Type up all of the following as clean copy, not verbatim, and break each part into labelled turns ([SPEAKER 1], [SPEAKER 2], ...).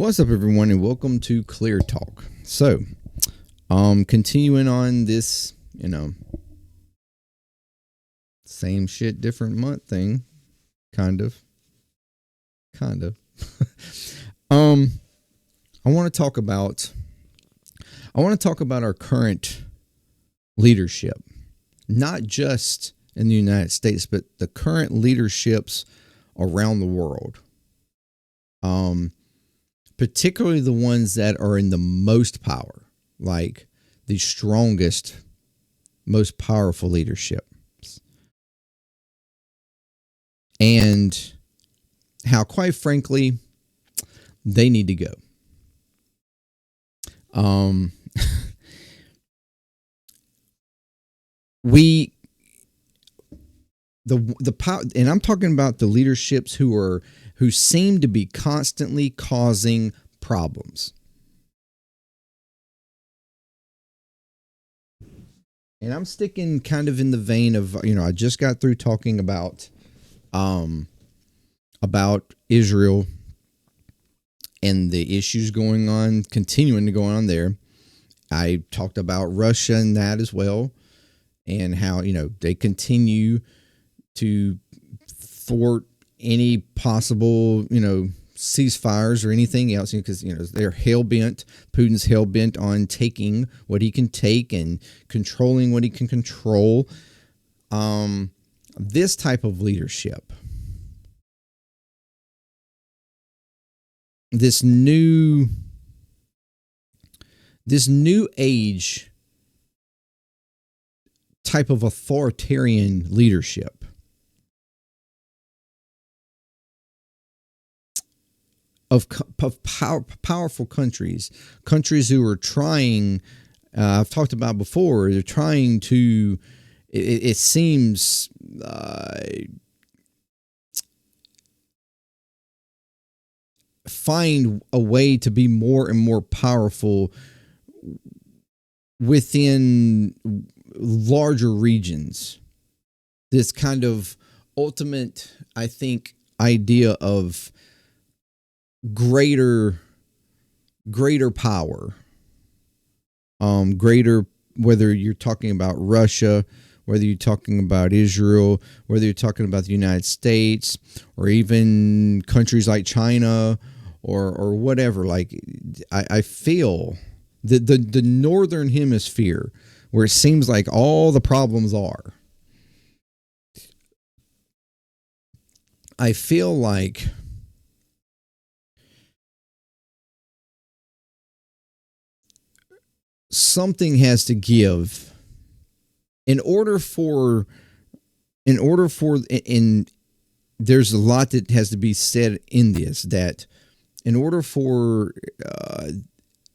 [SPEAKER 1] What's up, everyone, and welcome to ClearTalk. So, continuing on this, same shit, different month thing, kind of. I want to talk about our current leadership, not just in the United States, but the current leaderships around the world. Particularly the ones that are in the most power, like the strongest, most powerful leaderships. And how, quite frankly, they need to go. The power, and I'm talking about the leaderships who seem to be constantly causing problems. And I'm sticking kind of in the vein of, I just got through talking about Israel and the issues continuing to go on there. I talked about Russia and that as well, and how, they continue to thwart any possible, ceasefires or anything else, because, they're hell-bent. Putin's hell-bent on taking what he can take and controlling what he can control. This type of leadership, this new age type of authoritarian leadership, of powerful countries who are trying, I've talked about before, they're trying to, it seems, find a way to be more and more powerful within larger regions. This kind of ultimate, I think, idea of greater power, whether you're talking about Russia, whether you're talking about Israel, whether you're talking about the United States, or even countries like China, or whatever. Like, I feel the northern hemisphere, where it seems like all the problems are, I feel like something has to give in order for there's a lot that has to be said in this, that in order for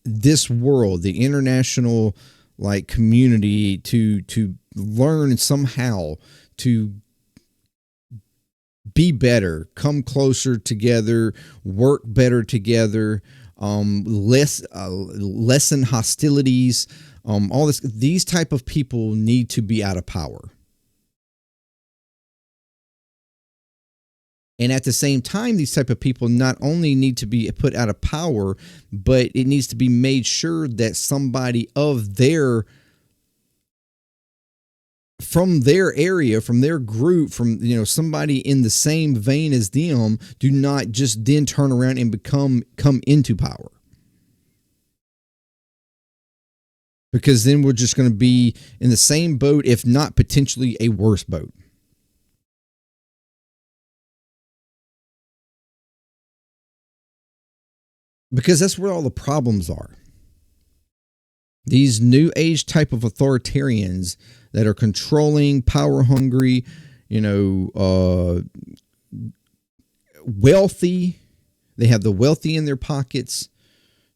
[SPEAKER 1] this world, the international community, to learn somehow to be better, come closer together, work better together, lessen hostilities, all this. These type of people need to be out of power. And at the same time, these type of people not only need to be put out of power, but it needs to be made sure that somebody from their area, from their group, from somebody in the same vein as them, do not just then turn around and come into power. Because then we're just going to be in the same boat, if not potentially a worse boat. Because that's where all the problems are. These new age type of authoritarians that are controlling, power hungry, wealthy. They have the wealthy in their pockets,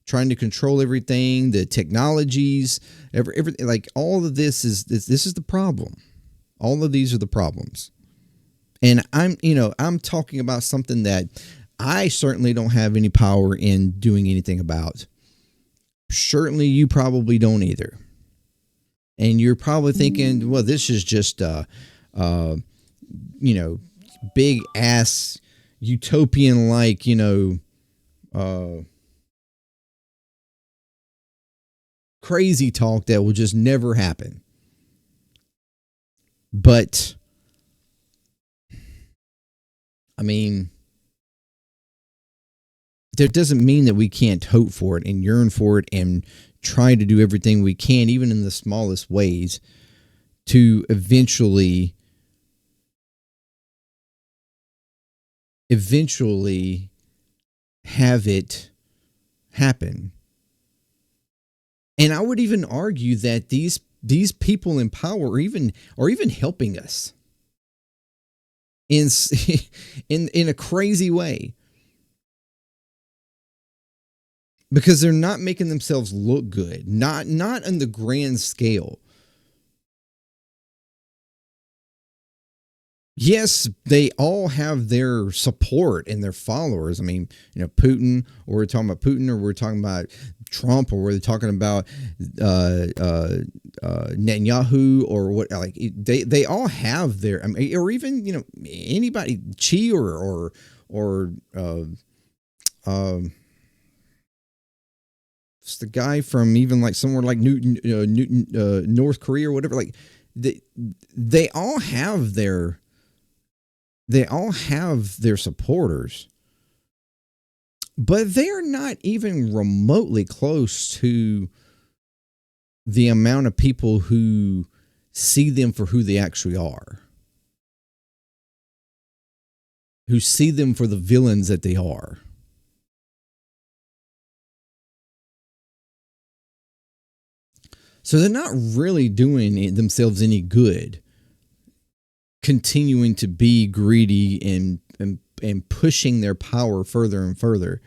[SPEAKER 1] trying to control everything, the technologies, everything. Like, all of this is the problem. All of these are the problems. And I'm talking about something that I certainly don't have any power in doing anything about. Certainly you probably don't either. And you're probably thinking, well, this is just big ass utopian crazy talk that will just never happen. But I mean, that doesn't mean that we can't hope for it and yearn for it and try to do everything we can, even in the smallest ways, to eventually have it happen. And I would even argue that these people in power are even helping us in a crazy way, because they're not making themselves look good, not on the grand scale. Yes, they all have their support and their followers. I mean, Putin, or we're talking about Putin, or we're talking about Trump, or we're talking about Netanyahu, or what? Like they all have their. I mean, or even anybody, Chi, or it's the guy from even like somewhere like North Korea or whatever. Like they all have their. They all have their supporters, but they're not even remotely close to the amount of people who see them for who they actually are, who see them for the villains that they are. So they're not really doing themselves any good, continuing to be greedy and pushing their power further and further.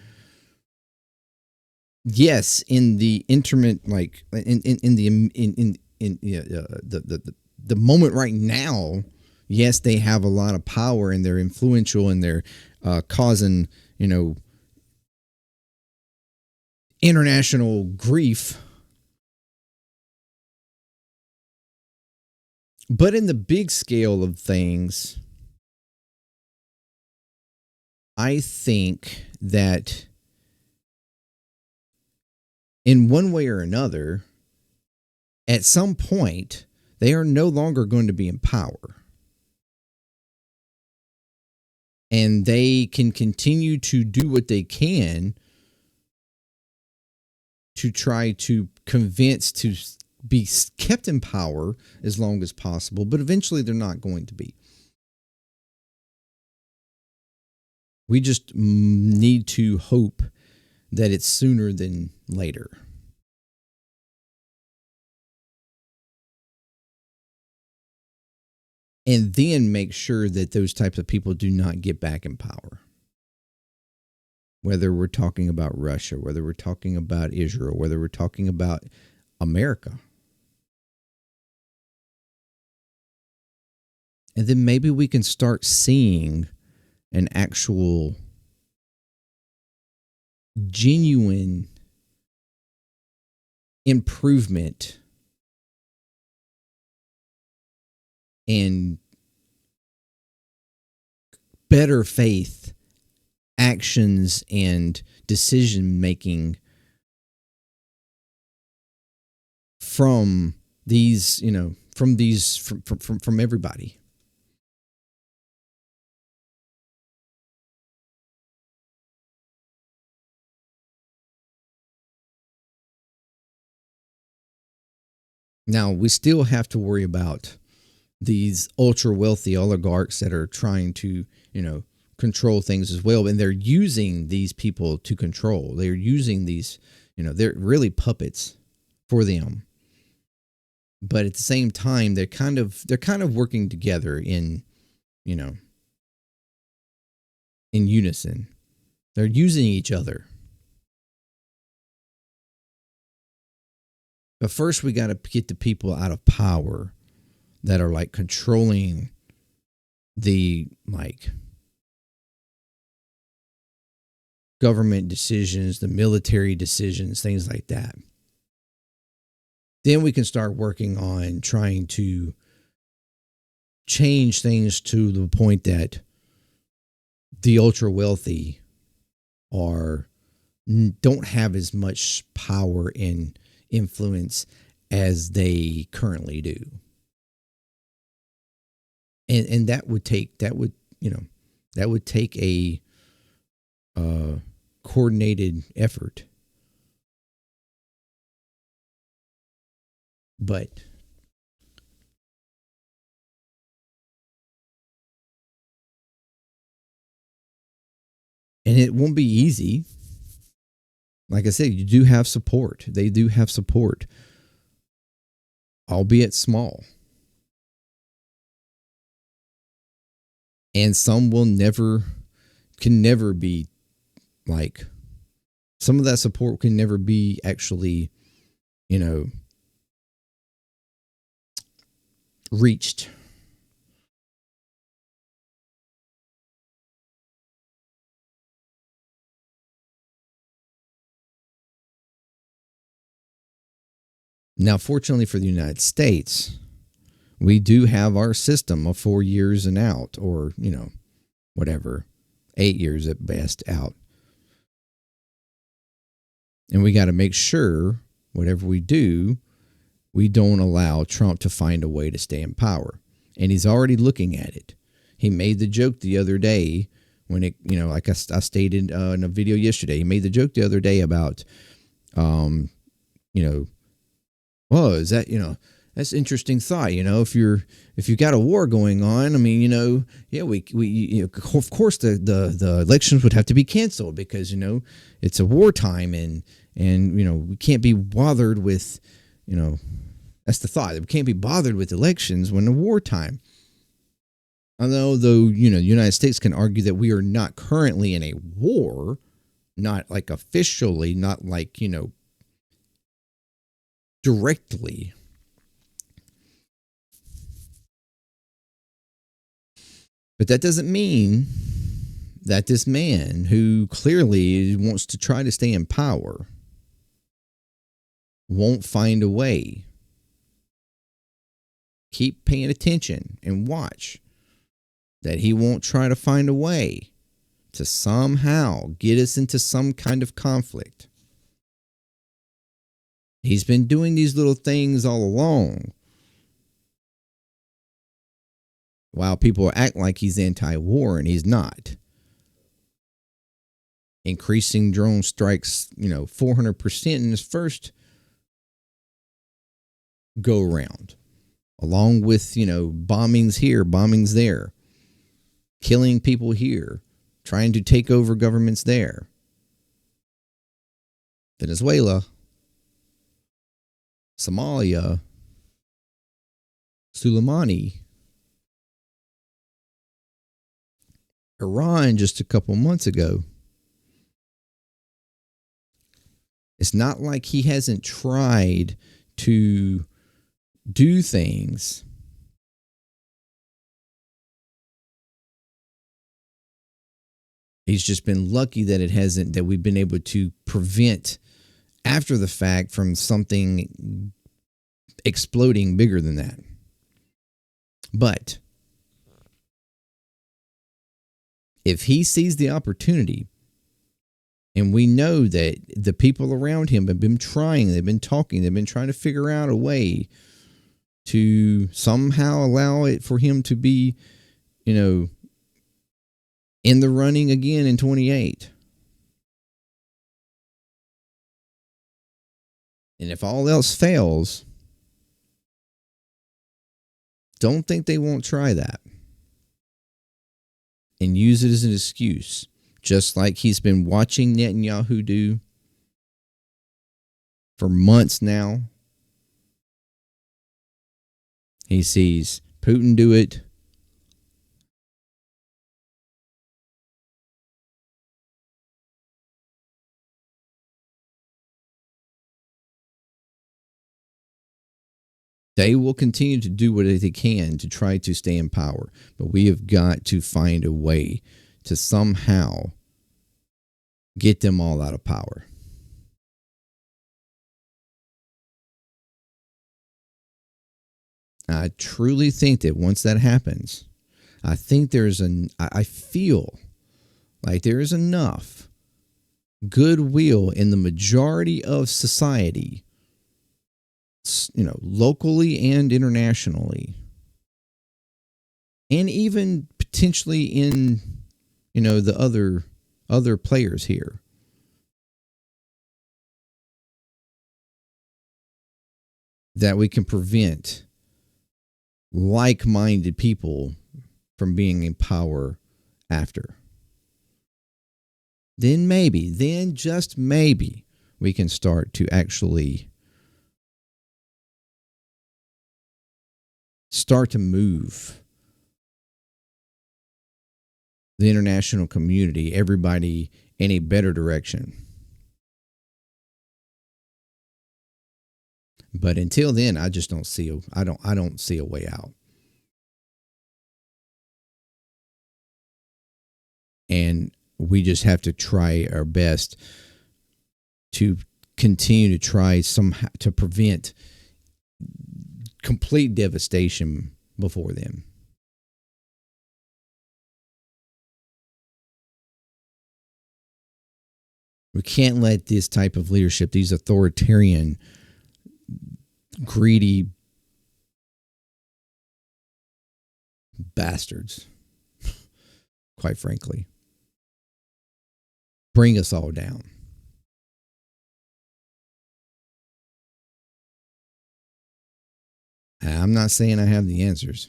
[SPEAKER 1] Yes, in the intimate, like in the moment right now, yes, they have a lot of power and they're influential and they're causing international grief. But in the big scale of things, I think that in one way or another, at some point, they are no longer going to be in power. And they can continue to do what they can to try to convince to be kept in power as long as possible, but eventually they're not going to be. We just need to hope that it's sooner than later. And then make sure that those types of people do not get back in power. Whether we're talking about Russia, whether we're talking about Israel, whether we're talking about America. And then maybe we can start seeing an actual genuine improvement and better faith actions and decision making from these, from everybody. Now, we still have to worry about these ultra wealthy oligarchs that are trying to, control things as well. And they're using these people to control. They're using these, they're really puppets for them. But at the same time, they're kind of working together in unison. They're using each other. But first, we got to get the people out of power that are like controlling the government decisions, the military decisions, things like that. Then we can start working on trying to change things to the point that the ultra wealthy don't have as much power and influence as they currently do. And that would take a coordinated effort. But and it won't be easy. Like I said, you do have support. They do have support, albeit small. And some can never be like, some of that support can never be actually, reached. Now, fortunately for the United States, we do have our system of 4 years and out, or, whatever, 8 years at best out. And we got to make sure, whatever we do, we don't allow Trump to find a way to stay in power. And he's already looking at it. He made the joke the other day when it, like I stated in a video yesterday, he made the joke the other day about, well, is that, that's an interesting thought. If you got a war going on, I mean, yeah, we of course the elections would have to be canceled because, it's a wartime and we can't be bothered with, that's the thought. We can't be bothered with elections when the wartime. Although, the United States can argue that we are not currently in a war, not like officially, not like, directly. But that doesn't mean that this man who clearly wants to try to stay in power won't find a way. Keep paying attention and watch that he won't try to find a way to somehow get us into some kind of conflict. He's been doing these little things all along, while people act like he's anti-war and he's not. Increasing drone strikes, 400% in his first go round, along with, bombings here, bombings there, killing people here, trying to take over governments there. Venezuela, Somalia, Soleimani, Iran just a couple months ago. It's not like he hasn't tried to do things he's just been lucky that we've been able to prevent after the fact from something exploding bigger than that. But if he sees the opportunity, and we know that the people around him have been trying, they've been talking, they've been trying to figure out a way to somehow allow it for him to be, in the running again in 28. And if all else fails, don't think they won't try that and use it as an excuse, just like he's been watching Netanyahu do for months now. He sees Putin do it. They will continue to do what they can to try to stay in power. But we have got to find a way to somehow get them all out of power. I truly think that once that happens, I feel like there is enough goodwill in the majority of society locally and internationally, and even potentially in, the other players here. That we can prevent like-minded people from being in power after. Then just maybe, we can start to actually move the international community, everybody, in a better direction. But until then, I just don't see I don't see a way out. And we just have to try our best to continue to try somehow to prevent complete devastation before then. We can't let this type of leadership, these authoritarian, greedy bastards, quite frankly, bring us all down. I'm not saying I have the answers,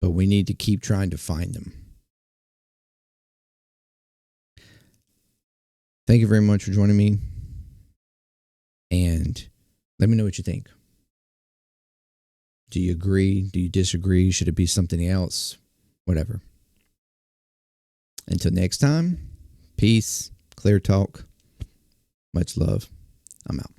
[SPEAKER 1] but we need to keep trying to find them. Thank you very much for joining me, and let me know what you think. Do you agree? Do you disagree? Should it be something else? Whatever. Until next time, peace, clear talk, much love. I'm out.